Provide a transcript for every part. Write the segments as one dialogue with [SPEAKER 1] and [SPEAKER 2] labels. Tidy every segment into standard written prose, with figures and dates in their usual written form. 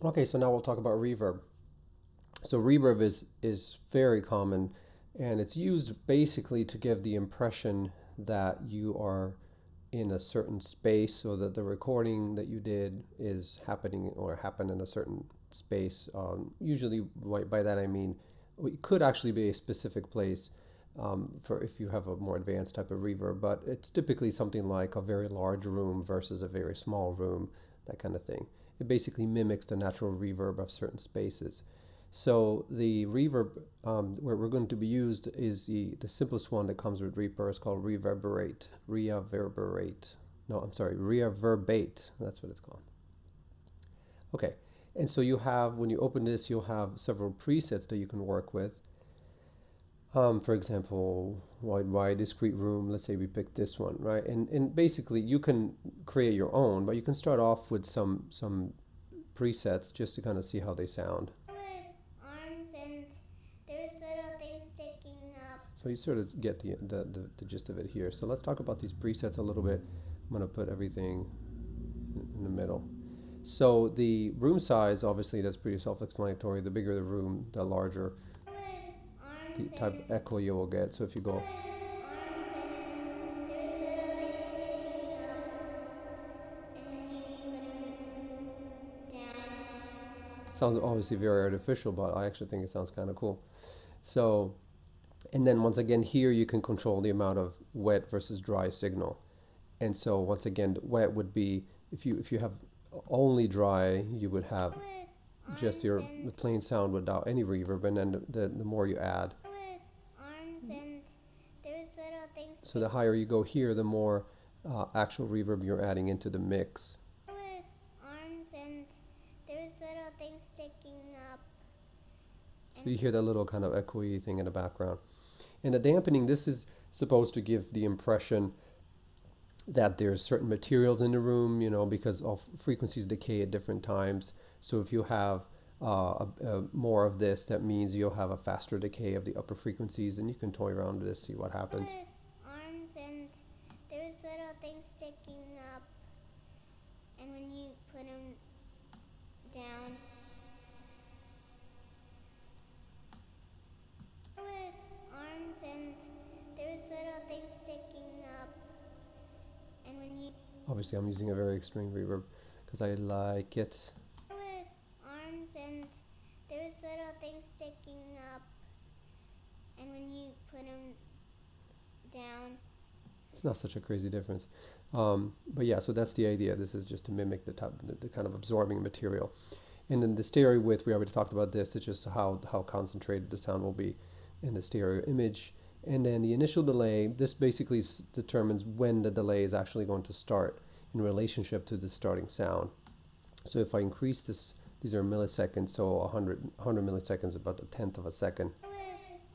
[SPEAKER 1] Okay, so now we'll talk about reverb. So reverb is very common, and it's used basically to give the impression that you are in a certain space, so that the recording that you did is happening or happened in a certain space. Usually, by that I mean it could actually be a specific place, for if you have a more advanced type of reverb, but it's typically something like a very large room versus a very small room, that kind of thing. It basically mimics the natural reverb of certain spaces. So the reverb, where we're going to be used, is the simplest one that comes with Reaper. It's called reverberate. Reverberate. No, I'm sorry, reverbate. That's what it's called. Okay. And so you have, when you open this, you'll have several presets that you can work with. For example, wide discrete room. Let's say we pick this one, right? And basically you can create your own, but you can start off with some presets just to kind of see how they sound.
[SPEAKER 2] With arms and there's little things sticking up.
[SPEAKER 1] So you sort of get the gist of it here. So let's talk about these presets a little bit. I'm going to put everything in the middle. So the room size, obviously, that's pretty self-explanatory. The bigger the room, the larger
[SPEAKER 2] With
[SPEAKER 1] the
[SPEAKER 2] arms
[SPEAKER 1] type
[SPEAKER 2] and
[SPEAKER 1] of echo you will get. So if you go,
[SPEAKER 2] with arms and there's little things sticking up. And when you put them down,
[SPEAKER 1] it sounds obviously very artificial, but I actually think it sounds kind of cool. So, and then once again, here you can control the amount of wet versus dry signal. And so once again, wet would be, if you have only dry, you would have
[SPEAKER 2] with
[SPEAKER 1] just
[SPEAKER 2] arms
[SPEAKER 1] your
[SPEAKER 2] and
[SPEAKER 1] the plain sound without any reverb, and then the more you add.
[SPEAKER 2] with arms and there's little things
[SPEAKER 1] So the
[SPEAKER 2] sticking
[SPEAKER 1] higher you go here, the more actual reverb you're adding into the mix.
[SPEAKER 2] with arms and there's little things sticking up.
[SPEAKER 1] So
[SPEAKER 2] And
[SPEAKER 1] you hear that little kind of echoey thing in the background. And the dampening, this is supposed to give the impression that there's certain materials in the room, because all frequencies decay at different times. So if you have more of this, that means you'll have a faster decay of the upper frequencies, and you can toy around with this, see what happens.
[SPEAKER 2] with arms and there's little things sticking up. And when you put them down, with arms and there's little things sticking up. And when you
[SPEAKER 1] Obviously, I'm using a very extreme reverb because I like it.
[SPEAKER 2] with arms and there's little things sticking up. And when you put them down,
[SPEAKER 1] It's not such a crazy difference. But yeah, so that's the idea. This is just to mimic the kind of absorbing material. And then the stereo width, we already talked about this. It's just how concentrated the sound will be in the stereo image. And then the initial delay, this basically determines when the delay is actually going to start in relationship to the starting sound. So if I increase this, these are milliseconds, so 100 milliseconds, about a tenth of a second.
[SPEAKER 2] with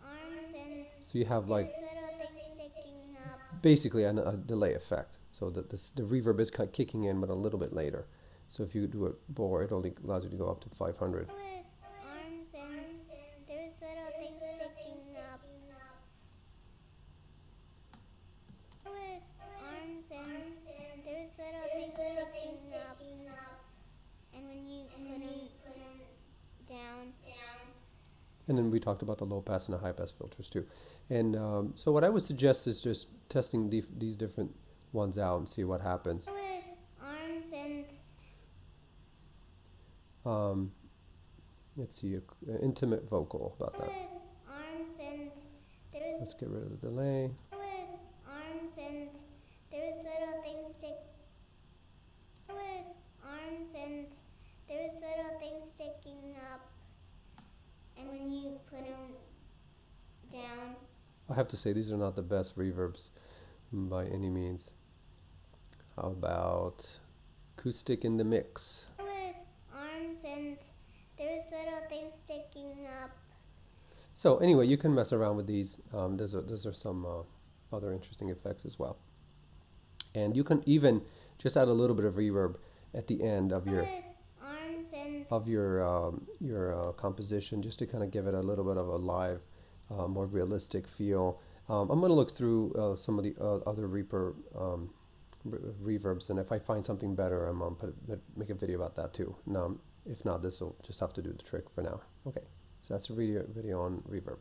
[SPEAKER 2] arms and
[SPEAKER 1] So you have like
[SPEAKER 2] there's little things sticking up.
[SPEAKER 1] basically a delay effect. So the reverb is kicking in, but a little bit later. So if you do it more, it only allows you to go up to 500.
[SPEAKER 2] With arms and there's little things sticking up. With arms and there's little things sticking up. And when you put them down,
[SPEAKER 1] And then we talked about the low pass and the high pass filters too. And so what I would suggest is just testing these different ones out and see what happens.
[SPEAKER 2] with arms and
[SPEAKER 1] Um, let's see, intimate vocal about that.
[SPEAKER 2] with arms and there's
[SPEAKER 1] Let's get rid of the delay.
[SPEAKER 2] with arms and there's little things with arms and there's little things sticking up. And when you put them down,
[SPEAKER 1] I have to say, these are not the best reverbs by any means. How about acoustic in the mix?
[SPEAKER 2] with arms and there's little things sticking up.
[SPEAKER 1] So anyway, you can mess around with these. Those are some other interesting effects as well. And you can even just add a little bit of reverb at the end of your
[SPEAKER 2] With arms and
[SPEAKER 1] composition, just to kind of give it a little bit of a live, more realistic feel. I'm going to look through some of the other Reaper reverbs, and if I find something better, I'm gonna make a video about that too. Now, if not, this will just have to do the trick for now. Okay, so that's a video on reverb.